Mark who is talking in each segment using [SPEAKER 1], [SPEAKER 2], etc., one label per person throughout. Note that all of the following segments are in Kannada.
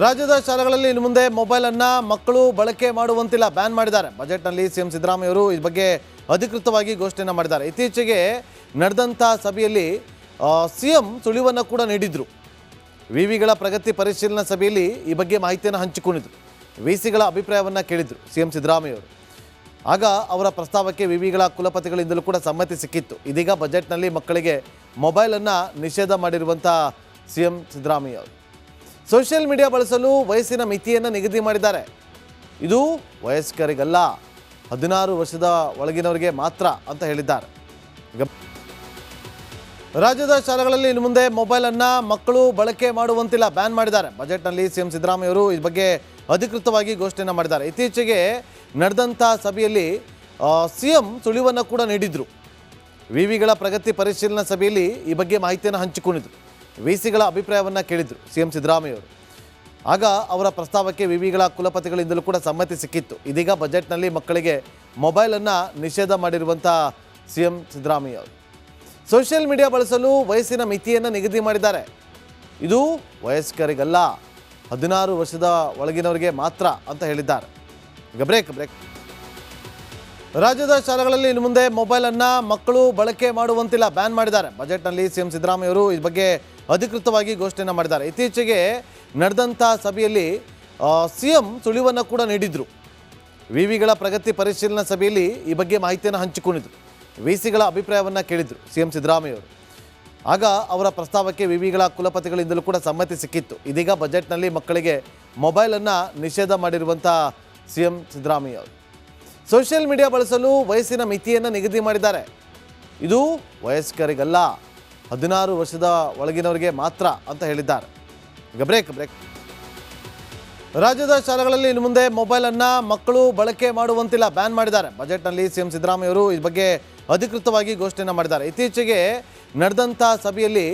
[SPEAKER 1] ರಾಜ್ಯದ ಶಾಲೆಗಳಲ್ಲಿ ಇನ್ನು ಮುಂದೆ ಮೊಬೈಲ್ ಅನ್ನು ಮಕ್ಕಳು ಬಳಕೆ ಮಾಡುವಂತಿಲ್ಲ, ಬ್ಯಾನ್ ಮಾಡಿದ್ದಾರೆ. ಬಜೆಟ್ನಲ್ಲಿ ಸಿಎಂ ಸಿದ್ದರಾಮಯ್ಯ ಅವರು ಈ ಬಗ್ಗೆ ಅಧಿಕೃತವಾಗಿ ಘೋಷಣೆಯನ್ನು ಮಾಡಿದ್ದಾರೆ. ಇತ್ತೀಚೆಗೆ ನಡೆದಂಥ ಸಭೆಯಲ್ಲಿ ಸಿಎಂ ಸುಳಿವನ್ನು ಕೂಡ ನೀಡಿದ್ರು. ವಿವಿಗಳ ಪ್ರಗತಿ ಪರಿಶೀಲನಾ ಸಭೆಯಲ್ಲಿ ಈ ಬಗ್ಗೆ ಮಾಹಿತಿಯನ್ನು ಹಂಚಿಕೊಂಡಿದ್ರು. ವಿಸಿಗಳ ಅಭಿಪ್ರಾಯವನ್ನು ಕೇಳಿದ್ರು ಸಿಎಂ ಸಿದ್ದರಾಮಯ್ಯ ಅವರು. ಆಗ ಅವರ ಪ್ರಸ್ತಾವಕ್ಕೆ ವಿವಿಗಳ ಕುಲಪತಿಗಳಿಂದಲೂ ಕೂಡ ಸಮ್ಮತಿ ಸಿಕ್ಕಿತ್ತು. ಇದೀಗ ಬಜೆಟ್ನಲ್ಲಿ ಮಕ್ಕಳಿಗೆ ಮೊಬೈಲನ್ನು ನಿಷೇಧ ಮಾಡಿರುವಂಥ ಸಿಎಂ ಸಿದ್ದರಾಮಯ್ಯ ಅವರು ಸೋಷಿಯಲ್ ಮೀಡಿಯಾ ಬಳಸಲು ವಯಸ್ಸಿನ ಮಿತಿಯನ್ನು ನಿಗದಿ ಮಾಡಿದ್ದಾರೆ. ಇದು ವಯಸ್ಕರಿಗಲ್ಲ, 16 ವರ್ಷದ ಒಳಗಿನವರಿಗೆ ಮಾತ್ರ ಅಂತ ಹೇಳಿದ್ದಾರೆ. ರಾಜ್ಯದ ಶಾಲೆಗಳಲ್ಲಿ ಇನ್ನು ಮುಂದೆ ಮೊಬೈಲ್ ಅನ್ನು ಮಕ್ಕಳು ಬಳಕೆ ಮಾಡುವಂತಿಲ್ಲ, ಬ್ಯಾನ್ ಮಾಡಿದ್ದಾರೆ. ಬಜೆಟ್ನಲ್ಲಿ ಸಿಎಂ ಸಿದ್ದರಾಮಯ್ಯ ಅವರು ಈ ಬಗ್ಗೆ ಅಧಿಕೃತವಾಗಿ ಘೋಷಣೆಯನ್ನು ಮಾಡಿದ್ದಾರೆ. ಇತ್ತೀಚೆಗೆ ನಡೆದಂಥ ಸಭೆಯಲ್ಲಿ ಸಿಎಂ ಸುಳಿವನ್ನು ಕೂಡ ನೀಡಿದ್ರು. ವಿವಿಗಳ ಪ್ರಗತಿ ಪರಿಶೀಲನಾ ಸಭೆಯಲ್ಲಿ ಈ ಬಗ್ಗೆ ಮಾಹಿತಿಯನ್ನು ಹಂಚಿಕೊಂಡಿದ್ರು. ವಿಸಿಗಳ ಅಭಿಪ್ರಾಯವನ್ನು ಕೇಳಿದ್ರು ಸಿಎಂ ಸಿದ್ದರಾಮಯ್ಯ ಅವರು. ಆಗ ಅವರ ಪ್ರಸ್ತಾವಕ್ಕೆ ವಿವಿಗಳ ಕುಲಪತಿಗಳಿಂದಲೂ ಕೂಡ ಸಮ್ಮತಿ ಸಿಕ್ಕಿತ್ತು. ಇದೀಗ ಬಜೆಟ್ನಲ್ಲಿ ಮಕ್ಕಳಿಗೆ ಮೊಬೈಲನ್ನು ನಿಷೇಧ ಮಾಡಿರುವಂಥ ಸಿಎಂ ಸಿದ್ದರಾಮಯ್ಯ ಅವರು ಸೋಷಿಯಲ್ ಮೀಡಿಯಾ ಬಳಸಲು ವಯಸ್ಸಿನ ಮಿತಿಯನ್ನು ನಿಗದಿ ಮಾಡಿದ್ದಾರೆ. ಇದು ವಯಸ್ಕರಿಗಲ್ಲ, 16 ವರ್ಷದ ಒಳಗಿನವರಿಗೆ ಮಾತ್ರ ಅಂತ ಹೇಳಿದ್ದಾರೆ. ಈಗ ಬ್ರೇಕ್. ರಾಜ್ಯದ ಶಾಲೆಗಳಲ್ಲಿ ಇನ್ನು ಮುಂದೆ ಮೊಬೈಲ್ ಅನ್ನು ಮಕ್ಕಳು ಬಳಕೆ ಮಾಡುವಂತಿಲ್ಲ, ಬ್ಯಾನ್ ಮಾಡಿದ್ದಾರೆ. ಬಜೆಟ್ನಲ್ಲಿ ಸಿಎಂ ಸಿದ್ದರಾಮಯ್ಯ ಅವರು ಈ ಬಗ್ಗೆ ಅಧಿಕೃತವಾಗಿ ಘೋಷಣೆಯನ್ನು ಮಾಡಿದ್ದಾರೆ. ಇತ್ತೀಚೆಗೆ ನಡೆದಂಥ ಸಭೆಯಲ್ಲಿ ಸಿಎಂ ಸುಳಿವನ್ನು ಕೂಡ ನೀಡಿದ್ರು. ವಿವಿಗಳ ಪ್ರಗತಿ ಪರಿಶೀಲನಾ ಸಭೆಯಲ್ಲಿ ಈ ಬಗ್ಗೆ ಮಾಹಿತಿಯನ್ನು ಹಂಚಿಕೊಂಡಿದ್ರು. ವಿಸಿಗಳ ಅಭಿಪ್ರಾಯವನ್ನು ಕೇಳಿದ್ರು ಸಿಎಂ ಸಿದ್ದರಾಮಯ್ಯ ಅವರು. ಆಗ ಅವರ ಪ್ರಸ್ತಾವಕ್ಕೆ ವಿವಿಗಳ ಕುಲಪತಿಗಳಿಂದಲೂ ಕೂಡ ಸಮ್ಮತಿ ಸಿಕ್ಕಿತ್ತು. ಇದೀಗ ಬಜೆಟ್ನಲ್ಲಿ ಮಕ್ಕಳಿಗೆ ಮೊಬೈಲನ್ನು ನಿಷೇಧ ಮಾಡಿರುವಂಥ ಸಿಎಂ ಸಿದ್ದರಾಮಯ್ಯ ಅವರು ಸೋಷಿಯಲ್ ಮೀಡಿಯಾ ಬಳಸಲು ವಯಸ್ಸಿನ ಮಿತಿಯನ್ನು ನಿಗದಿ ಮಾಡಿದ್ದಾರೆ. ಇದು ವಯಸ್ಕರಿಗಲ್ಲ, 16 ವರ್ಷದ ಒಳಗಿನವರಿಗೆ ಮಾತ್ರ ಅಂತ ಹೇಳಿದ್ದಾರೆ. ಈಗ ಬ್ರೇಕ್. ರಾಜ್ಯದ ಶಾಲೆಗಳಲ್ಲಿ ಇನ್ನು ಮುಂದೆ ಮೊಬೈಲ್ ಅನ್ನು ಮಕ್ಕಳು ಬಳಕೆ ಮಾಡುವಂತಿಲ್ಲ, ಬ್ಯಾನ್ ಮಾಡಿದ್ದಾರೆ. ಬಜೆಟ್ನಲ್ಲಿ ಸಿಎಂ ಸಿದ್ದರಾಮಯ್ಯ ಅವರು ಈ ಬಗ್ಗೆ ಅಧಿಕೃತವಾಗಿ ಘೋಷಣೆಯನ್ನು ಮಾಡಿದ್ದಾರೆ. ಇತ್ತೀಚೆಗೆ ನಡೆದಂಥ ಸಭೆಯಲ್ಲಿ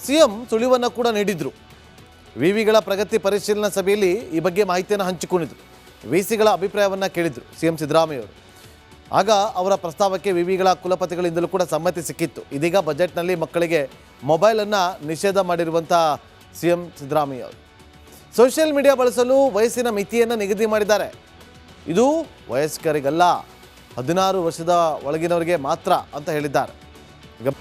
[SPEAKER 1] ಸಿಎಂ ಸುಳಿವನ್ನು ಕೂಡ ನೀಡಿದ್ರು. ವಿವಿಗಳ ಪ್ರಗತಿ ಪರಿಶೀಲನಾ ಸಭೆಯಲ್ಲಿ ಈ ಬಗ್ಗೆ ಮಾಹಿತಿಯನ್ನು ಹಂಚಿಕೊಂಡಿದ್ರು. ವಿಸಿಗಳ ಅಭಿಪ್ರಾಯವನ್ನು ಕೇಳಿದ್ರು ಸಿಎಂ ಸಿದ್ದರಾಮಯ್ಯ ಅವರು. ಆಗ ಅವರ ಪ್ರಸ್ತಾವಕ್ಕೆ ವಿವಿಗಳ ಕುಲಪತಿಗಳಿಂದಲೂ ಕೂಡ ಸಮ್ಮತಿ ಸಿಕ್ಕಿತ್ತು. ಇದೀಗ ಬಜೆಟ್ನಲ್ಲಿ ಮಕ್ಕಳಿಗೆ ಮೊಬೈಲನ್ನು ನಿಷೇಧ ಮಾಡಿರುವಂಥ ಸಿಎಂ ಸಿದ್ದರಾಮಯ್ಯ ಅವರು ಸೋಷಿಯಲ್ ಮೀಡಿಯಾ ಬಳಸಲು ವಯಸ್ಸಿನ ಮಿತಿಯನ್ನು ನಿಗದಿ ಮಾಡಿದ್ದಾರೆ. ಇದು ವಯಸ್ಕರಿಗಲ್ಲ, 16 ವರ್ಷದ ಒಳಗಿನವರಿಗೆ ಮಾತ್ರ ಅಂತ ಹೇಳಿದ್ದಾರೆ. ಈಗ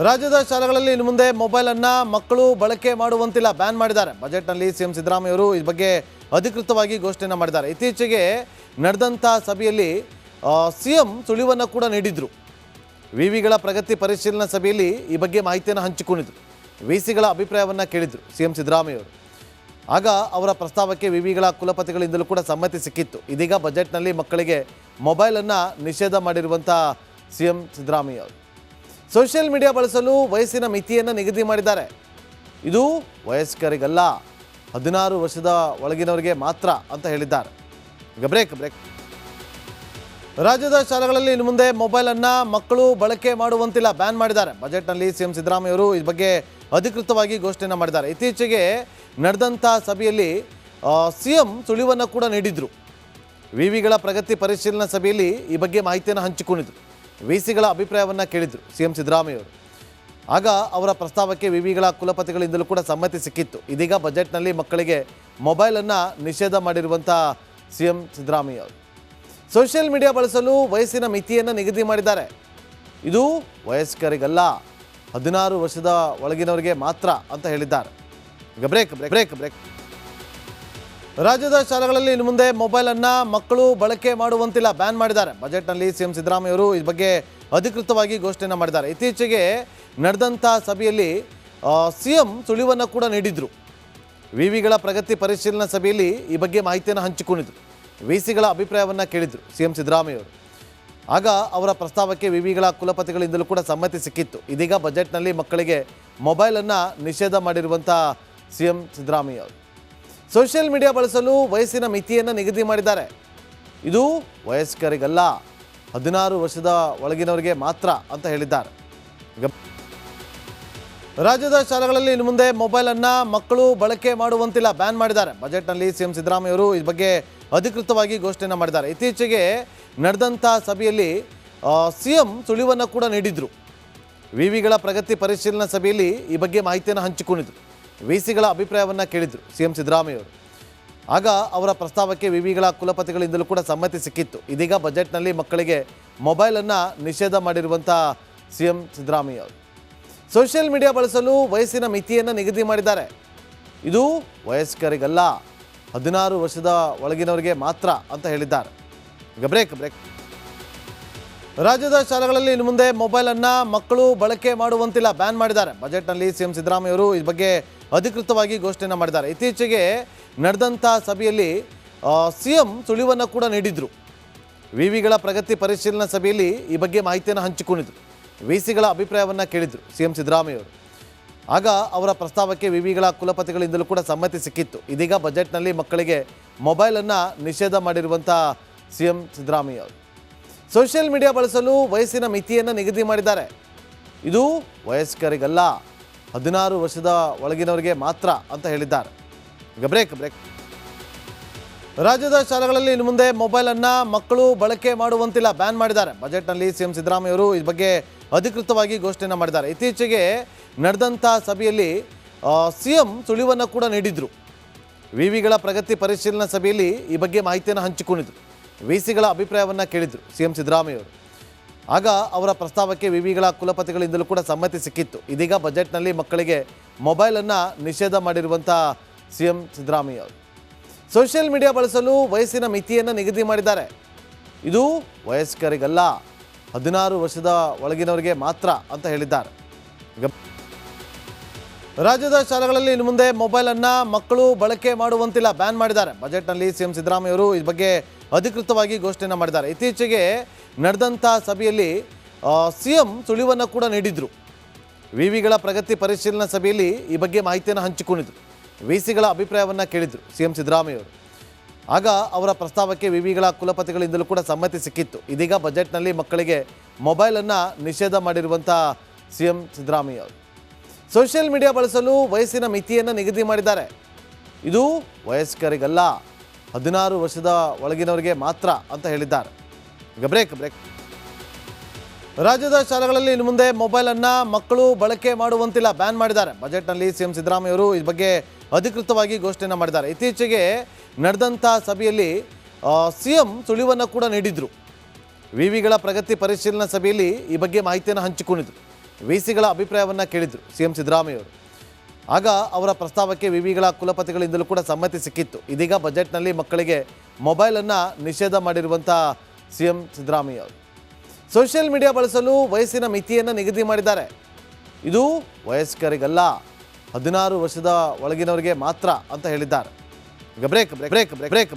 [SPEAKER 1] ರಾಜ್ಯದ ಶಾಲೆಗಳಲ್ಲಿ ಇನ್ನು ಮುಂದೆ ಮೊಬೈಲ್ ಅನ್ನು ಮಕ್ಕಳು ಬಳಕೆ ಮಾಡುವಂತಿಲ್ಲ, ಬ್ಯಾನ್ ಮಾಡಿದ್ದಾರೆ. ಬಜೆಟ್ನಲ್ಲಿ ಸಿಎಂ ಸಿದ್ದರಾಮಯ್ಯ ಅವರು ಈ ಬಗ್ಗೆ ಅಧಿಕೃತವಾಗಿ ಘೋಷಣೆಯನ್ನು ಮಾಡಿದ್ದಾರೆ. ಇತ್ತೀಚೆಗೆ ನಡೆದಂಥ ಸಭೆಯಲ್ಲಿ ಸಿಎಂ ಸುಳಿವನ್ನು ಕೂಡ ನೀಡಿದ್ರು. ವಿವಿಗಳ ಪ್ರಗತಿ ಪರಿಶೀಲನಾ ಸಭೆಯಲ್ಲಿ ಈ ಬಗ್ಗೆ ಮಾಹಿತಿಯನ್ನು ಹಂಚಿಕೊಂಡಿದ್ರು. ವಿಸಿಗಳ ಅಭಿಪ್ರಾಯವನ್ನು ಕೇಳಿದ್ರು ಸಿಎಂ ಸಿದ್ದರಾಮಯ್ಯ ಅವರು. ಆಗ ಅವರ ಪ್ರಸ್ತಾವಕ್ಕೆ ವಿವಿಗಳ ಕುಲಪತಿಗಳಿಂದಲೂ ಕೂಡ ಸಮ್ಮತಿ ಸಿಕ್ಕಿತ್ತು. ಇದೀಗ ಬಜೆಟ್ನಲ್ಲಿ ಮಕ್ಕಳಿಗೆ ಮೊಬೈಲನ್ನು ನಿಷೇಧ ಮಾಡಿರುವಂಥ ಸಿಎಂ ಸಿದ್ದರಾಮಯ್ಯ ಅವರು ಸೋಷಿಯಲ್ ಮೀಡಿಯಾ ಬಳಸಲು ವಯಸ್ಸಿನ ಮಿತಿಯನ್ನು ನಿಗದಿ ಮಾಡಿದ್ದಾರೆ. ಇದು ವಯಸ್ಕರಿಗಲ್ಲ, 16 ವರ್ಷದ ಒಳಗಿನವರಿಗೆ ಮಾತ್ರ ಅಂತ ಹೇಳಿದ್ದಾರೆ. ಈಗ ಬ್ರೇಕ್. ರಾಜ್ಯದ ಶಾಲೆಗಳಲ್ಲಿ ಇನ್ನು ಮುಂದೆ ಮೊಬೈಲ್ ಅನ್ನು ಮಕ್ಕಳು ಬಳಕೆ ಮಾಡುವಂತಿಲ್ಲ, ಬ್ಯಾನ್ ಮಾಡಿದ್ದಾರೆ. ಬಜೆಟ್ನಲ್ಲಿ ಸಿಎಂ ಸಿದ್ದರಾಮಯ್ಯ ಅವರು ಈ ಬಗ್ಗೆ ಅಧಿಕೃತವಾಗಿ ಘೋಷಣೆಯನ್ನು ಮಾಡಿದ್ದಾರೆ. ಇತ್ತೀಚೆಗೆ ನಡೆದಂಥ ಸಭೆಯಲ್ಲಿ ಸಿಎಂ ಸುಳಿವನ್ನು ಕೂಡ ನೀಡಿದ್ರು. ವಿವಿಗಳ ಪ್ರಗತಿ ಪರಿಶೀಲನಾ ಸಭೆಯಲ್ಲಿ ಈ ಬಗ್ಗೆ ಮಾಹಿತಿಯನ್ನು ಹಂಚಿಕೊಂಡಿದ್ರು. ವಿಸಿಗಳ ಅಭಿಪ್ರಾಯವನ್ನು ಕೇಳಿದ್ರು ಸಿಎಂ ಸಿದ್ದರಾಮಯ್ಯ ಅವರು. ಆಗ ಅವರ ಪ್ರಸ್ತಾವಕ್ಕೆ ವಿವಿಗಳ ಕುಲಪತಿಗಳಿಂದಲೂ ಕೂಡ ಸಮ್ಮತಿ ಸಿಕ್ಕಿತ್ತು. ಇದೀಗ ಬಜೆಟ್ನಲ್ಲಿ ಮಕ್ಕಳಿಗೆ ಮೊಬೈಲನ್ನು ನಿಷೇಧ ಮಾಡಿರುವಂಥ ಸಿಎಂ ಸಿದ್ದರಾಮಯ್ಯ ಅವರು ಸೋಷಿಯಲ್ ಮೀಡಿಯಾ ಬಳಸಲು ವಯಸ್ಸಿನ ಮಿತಿಯನ್ನು ನಿಗದಿ ಮಾಡಿದ್ದಾರೆ. ಇದು ವಯಸ್ಕರಿಗಲ್ಲ, 16 ವರ್ಷದ ಒಳಗಿನವರಿಗೆ ಮಾತ್ರ ಅಂತ ಹೇಳಿದ್ದಾರೆ. ಈಗ ಬ್ರೇಕ್. ರಾಜ್ಯದ ಶಾಲೆಗಳಲ್ಲಿ ಇನ್ನು ಮುಂದೆ ಮೊಬೈಲ್ ಅನ್ನು ಮಕ್ಕಳು ಬಳಕೆ ಮಾಡುವಂತಿಲ್ಲ, ಬ್ಯಾನ್ ಮಾಡಿದ್ದಾರೆ. ಬಜೆಟ್ನಲ್ಲಿ ಸಿಎಂ ಸಿದ್ದರಾಮಯ್ಯ ಅವರು ಈ ಬಗ್ಗೆ ಅಧಿಕೃತವಾಗಿ ಘೋಷಣೆಯನ್ನು ಮಾಡಿದ್ದಾರೆ. ಇತ್ತೀಚೆಗೆ ನಡೆದಂಥ ಸಭೆಯಲ್ಲಿ ಸಿಎಂ ಸುಳಿವನ್ನು ಕೂಡ ನೀಡಿದ್ರು. ವಿವಿಗಳ ಪ್ರಗತಿ ಪರಿಶೀಲನಾ ಸಭೆಯಲ್ಲಿ ಈ ಬಗ್ಗೆ ಮಾಹಿತಿಯನ್ನು ಹಂಚಿಕೊಂಡಿದ್ರು. ವಿಸಿಗಳ ಅಭಿಪ್ರಾಯವನ್ನು ಕೇಳಿದ್ರು ಸಿಎಂ ಸಿದ್ದರಾಮಯ್ಯ ಅವರು. ಆಗ ಅವರ ಪ್ರಸ್ತಾವಕ್ಕೆ ವಿವಿಗಳ ಕುಲಪತಿಗಳಿಂದಲೂ ಕೂಡ ಸಮ್ಮತಿ ಸಿಕ್ಕಿತ್ತು. ಇದೀಗ ಬಜೆಟ್ನಲ್ಲಿ ಮಕ್ಕಳಿಗೆ ಮೊಬೈಲನ್ನು ನಿಷೇಧ ಮಾಡಿರುವಂಥ ಸಿಎಂ ಸಿದ್ದರಾಮಯ್ಯ ಅವರು ಸೋಷಿಯಲ್ ಮೀಡಿಯಾ ಬಳಸಲು ವಯಸ್ಸಿನ ಮಿತಿಯನ್ನು ನಿಗದಿ ಮಾಡಿದ್ದಾರೆ. ಇದು ವಯಸ್ಕರಿಗಲ್ಲ, 16 ವರ್ಷದ ಒಳಗಿನವರಿಗೆ ಮಾತ್ರ ಅಂತ ಹೇಳಿದ್ದಾರೆ. ಈಗ ರಾಜ್ಯದ ಶಾಲೆಗಳಲ್ಲಿ ಇನ್ನು ಮುಂದೆ ಮೊಬೈಲ್ ಅನ್ನು ಮಕ್ಕಳು ಬಳಕೆ ಮಾಡುವಂತಿಲ್ಲ, ಬ್ಯಾನ್ ಮಾಡಿದ್ದಾರೆ. ಬಜೆಟ್ನಲ್ಲಿ ಸಿಎಂ ಸಿದ್ದರಾಮಯ್ಯ ಅವರು ಈ ಬಗ್ಗೆ ಅಧಿಕೃತವಾಗಿ ಘೋಷಣೆಯನ್ನು ಮಾಡಿದ್ದಾರೆ. ಇತ್ತೀಚೆಗೆ ನಡೆದಂಥ ಸಭೆಯಲ್ಲಿ ಸಿಎಂ ಸುಳಿವನ್ನು ಕೂಡ ನೀಡಿದ್ರು. ವಿವಿಗಳ ಪ್ರಗತಿ ಪರಿಶೀಲನಾ ಸಭೆಯಲ್ಲಿ ಈ ಬಗ್ಗೆ ಮಾಹಿತಿಯನ್ನು ಹಂಚಿಕೊಂಡಿದ್ರು. ವಿಸಿಗಳ ಅಭಿಪ್ರಾಯವನ್ನು ಕೇಳಿದರು ಸಿಎಂ ಸಿದ್ದರಾಮಯ್ಯ ಅವರು. ಆಗ ಅವರ ಪ್ರಸ್ತಾವಕ್ಕೆ ವಿವಿಗಳ ಕುಲಪತಿಗಳಿಂದಲೂ ಕೂಡ ಸಮ್ಮತಿ ಸಿಕ್ಕಿತ್ತು. ಇದೀಗ ಬಜೆಟ್ನಲ್ಲಿ ಮಕ್ಕಳಿಗೆ ಮೊಬೈಲನ್ನು ನಿಷೇಧ ಮಾಡಿರುವಂಥ ಸಿಎಂ ಸಿದ್ದರಾಮಯ್ಯ ಅವರು ಸೋಷಿಯಲ್ ಮೀಡಿಯಾ ಬಳಸಲು ವಯಸ್ಸಿನ ಮಿತಿಯನ್ನು ನಿಗದಿ ಮಾಡಿದ್ದಾರೆ. ಇದು ವಯಸ್ಕರಿಗಲ್ಲ, 16 ವರ್ಷದ ಒಳಗಿನವರಿಗೆ ಮಾತ್ರ ಅಂತ ಹೇಳಿದ್ದಾರೆ. ಈಗ ಬ್ರೇಕ್. ರಾಜ್ಯದ ಶಾಲೆಗಳಲ್ಲಿ ಇನ್ನು ಮುಂದೆ ಮೊಬೈಲನ್ನು ಮಕ್ಕಳು ಬಳಕೆ ಮಾಡುವಂತಿಲ್ಲ, ಬ್ಯಾನ್ ಮಾಡಿದ್ದಾರೆ. ಬಜೆಟ್ನಲ್ಲಿ ಸಿಎಂ ಸಿದ್ದರಾಮಯ್ಯ ಅವರು ಈ ಬಗ್ಗೆ ಅಧಿಕೃತವಾಗಿ ಘೋಷಣೆಯನ್ನು ಮಾಡಿದ್ದಾರೆ. ಇತ್ತೀಚೆಗೆ ನಡೆದಂಥ ಸಭೆಯಲ್ಲಿ ಸಿಎಂ ಸುಳಿವನ್ನು ಕೂಡ ನೀಡಿದರು. ವಿವಿಗಳ ಪ್ರಗತಿ ಪರಿಶೀಲನಾ ಸಭೆಯಲ್ಲಿ ಈ ಬಗ್ಗೆ ಮಾಹಿತಿಯನ್ನು ಹಂಚಿಕೊಂಡಿದ್ದರು. ವಿಸಿಗಳ ಅಭಿಪ್ರಾಯವನ್ನು ಕೇಳಿದರು ಸಿಎಂ ಸಿದ್ದರಾಮಯ್ಯ ಅವರು. ಆಗ ಅವರ ಪ್ರಸ್ತಾವಕ್ಕೆ ವಿವಿಗಳ ಕುಲಪತಿಗಳಿಂದಲೂ ಕೂಡ ಸಮ್ಮತಿ ಸಿಕ್ಕಿತ್ತು. ಇದೀಗ ಬಜೆಟ್ನಲ್ಲಿ ಮಕ್ಕಳಿಗೆ ಮೊಬೈಲನ್ನು ನಿಷೇಧ ಮಾಡಿರುವಂಥ ಸಿಎಂ ಸಿದ್ದರಾಮಯ್ಯ ಅವರು ಸೋಷಿಯಲ್ ಮೀಡಿಯಾ ಬಳಸಲು ವಯಸ್ಸಿನ ಮಿತಿಯನ್ನು ನಿಗದಿ ಮಾಡಿದ್ದಾರೆ. ಇದು ವಯಸ್ಕರಿಗಲ್ಲ, 16 ವರ್ಷದ ಒಳಗಿನವರಿಗೆ ಮಾತ್ರ ಅಂತ ಹೇಳಿದ್ದಾರೆ. ಈಗ ಬ್ರೇಕ್. ರಾಜ್ಯದ ಶಾಲೆಗಳಲ್ಲಿ ಇನ್ನು ಮುಂದೆ ಮೊಬೈಲನ್ನು ಮಕ್ಕಳು ಬಳಕೆ ಮಾಡುವಂತಿಲ್ಲ, ಬ್ಯಾನ್ ಮಾಡಿದ್ದಾರೆ. ಬಜೆಟ್ನಲ್ಲಿ ಸಿಎಂ ಸಿದ್ದರಾಮಯ್ಯ ಅವರು ಈ ಬಗ್ಗೆ ಅಧಿಕೃತವಾಗಿ ಘೋಷಣೆಯನ್ನು ಮಾಡಿದ್ದಾರೆ. ಇತ್ತೀಚೆಗೆ ನಡೆದಂಥ ಸಭೆಯಲ್ಲಿ ಸಿಎಂ ಸುಳಿವನ್ನು ಕೂಡ ನೀಡಿದರು. ವಿವಿಗಳ ಪ್ರಗತಿ ಪರಿಶೀಲನಾ ಸಭೆಯಲ್ಲಿ ಈ ಬಗ್ಗೆ ಮಾಹಿತಿಯನ್ನು ಹಂಚಿಕೊಂಡಿದ್ದರು. ವಿಸಿಗಳ ಅಭಿಪ್ರಾಯವನ್ನು ಕೇಳಿದರು ಸಿಎಂ ಸಿದ್ದರಾಮಯ್ಯ ಅವರು. ಆಗ ಅವರ ಪ್ರಸ್ತಾವಕ್ಕೆ ವಿವಿಗಳ ಕುಲಪತಿಗಳಿಂದಲೂ ಕೂಡ ಸಮ್ಮತಿ ಸಿಕ್ಕಿತ್ತು. ಇದೀಗ ಬಜೆಟ್ನಲ್ಲಿ ಮಕ್ಕಳಿಗೆ ಮೊಬೈಲನ್ನು ನಿಷೇಧ ಮಾಡಿರುವಂಥ ಸಿಎಂ ಸಿದ್ದರಾಮಯ್ಯ ಅವರು ಸೋಷಿಯಲ್ ಮೀಡಿಯಾ ಬಳಸಲು ವಯಸ್ಸಿನ ಮಿತಿಯನ್ನು ನಿಗದಿ ಮಾಡಿದ್ದಾರೆ. ಇದು ವಯಸ್ಕರಿಗಲ್ಲ, 16 ವರ್ಷದ ಒಳಗಿನವರಿಗೆ ಮಾತ್ರ ಅಂತ ಹೇಳಿದ್ದಾರೆ. ಈಗ ರಾಜ್ಯದ ಶಾಲೆಗಳಲ್ಲಿ ಇನ್ನು ಮುಂದೆ ಮೊಬೈಲನ್ನು ಮಕ್ಕಳು ಬಳಕೆ ಮಾಡುವಂತಿಲ್ಲ, ಬ್ಯಾನ್ ಮಾಡಿದ್ದಾರೆ. ಬಜೆಟ್ನಲ್ಲಿ ಸಿಎಂ ಸಿದ್ದರಾಮಯ್ಯ ಅವರು ಈ ಬಗ್ಗೆ ಅಧಿಕೃತವಾಗಿ ಘೋಷಣೆಯನ್ನು ಮಾಡಿದ್ದಾರೆ. ಇತ್ತೀಚೆಗೆ ನಡೆದಂಥ ಸಭೆಯಲ್ಲಿ ಸಿಎಂ ಸುಳಿವನ್ನು ಕೂಡ ನೀಡಿದರು. ವಿವಿಗಳ ಪ್ರಗತಿ ಪರಿಶೀಲನಾ ಸಭೆಯಲ್ಲಿ ಈ ಬಗ್ಗೆ ಮಾಹಿತಿಯನ್ನು ಹಂಚಿಕೊಂಡಿದ್ದರು. ವಿಸಿಗಳ ಅಭಿಪ್ರಾಯವನ್ನು ಕೇಳಿದರು ಸಿಎಂ ಸಿದ್ದರಾಮಯ್ಯ ಅವರು. ಆಗ ಅವರ ಪ್ರಸ್ತಾವಕ್ಕೆ ವಿವಿಗಳ ಕುಲಪತಿಗಳಿಂದಲೂ ಕೂಡ ಸಮ್ಮತಿ ಸಿಕ್ಕಿತ್ತು. ಇದೀಗ ಬಜೆಟ್ನಲ್ಲಿ ಮಕ್ಕಳಿಗೆ ಮೊಬೈಲನ್ನು ನಿಷೇಧ ಮಾಡಿರುವಂಥ ಸಿಎಂ ಸಿದ್ದರಾಮಯ್ಯ ಅವರು ಸೋಷಿಯಲ್ ಮೀಡಿಯಾ ಬಳಸಲು ವಯಸ್ಸಿನ ಮಿತಿಯನ್ನು ನಿಗದಿ ಮಾಡಿದ್ದಾರೆ. ಇದು ವಯಸ್ಕರಿಗಲ್ಲ, 16 ವರ್ಷದ ಒಳಗಿನವರಿಗೆ ಮಾತ್ರ ಅಂತ ಹೇಳಿದ್ದಾರೆ. ಈಗ ಬ್ರೇಕ್. ರಾಜ್ಯದ ಶಾಲೆಗಳಲ್ಲಿ ಇನ್ನು ಮುಂದೆ ಮೊಬೈಲನ್ನು ಮಕ್ಕಳು ಬಳಕೆ ಮಾಡುವಂತಿಲ್ಲ, ಬ್ಯಾನ್ ಮಾಡಿದ್ದಾರೆ. ಬಜೆಟ್ನಲ್ಲಿ ಸಿಎಂ ಸಿದ್ದರಾಮಯ್ಯ ಅವರು ಈ ಬಗ್ಗೆ ಅಧಿಕೃತವಾಗಿ ಘೋಷಣೆಯನ್ನು ಮಾಡಿದ್ದಾರೆ. ಇತ್ತೀಚೆಗೆ ನಡೆದಂಥ ಸಭೆಯಲ್ಲಿ ಸಿಎಂ ಸುಳಿವನ್ನು ಕೂಡ ನೀಡಿದರು. ವಿವಿಗಳ ಪ್ರಗತಿ ಪರಿಶೀಲನಾ ಸಭೆಯಲ್ಲಿ ಈ ಬಗ್ಗೆ ಮಾಹಿತಿಯನ್ನು ಹಂಚಿಕೊಂಡಿದ್ದರು. ವಿಸಿಗಳ ಅಭಿಪ್ರಾಯವನ್ನು ಕೇಳಿದರು ಸಿಎಂ ಸಿದ್ದರಾಮಯ್ಯ ಅವರು. ಆಗ ಅವರ ಪ್ರಸ್ತಾವಕ್ಕೆ ವಿವಿಗಳ ಕುಲಪತಿಗಳಿಂದಲೂ ಕೂಡ ಸಮ್ಮತಿ ಸಿಕ್ಕಿತ್ತು. ಇದೀಗ ಬಜೆಟ್ನಲ್ಲಿ ಮಕ್ಕಳಿಗೆ ಮೊಬೈಲನ್ನು ನಿಷೇಧ ಮಾಡಿರುವಂಥ ಸಿಎಂ ಸಿದ್ದರಾಮಯ್ಯ ಅವರು ಸೋಷಿಯಲ್ ಮೀಡಿಯಾ ಬಳಸಲು ವಯಸ್ಸಿನ ಮಿತಿಯನ್ನು ನಿಗದಿ ಮಾಡಿದ್ದಾರೆ. ಇದು ವಯಸ್ಕರಿಗಲ್ಲ, 16 ವರ್ಷದ ಒಳಗಿನವರಿಗೆ ಮಾತ್ರ ಅಂತ ಹೇಳಿದ್ದಾರೆ. ಈಗ ಬ್ರೇಕ್.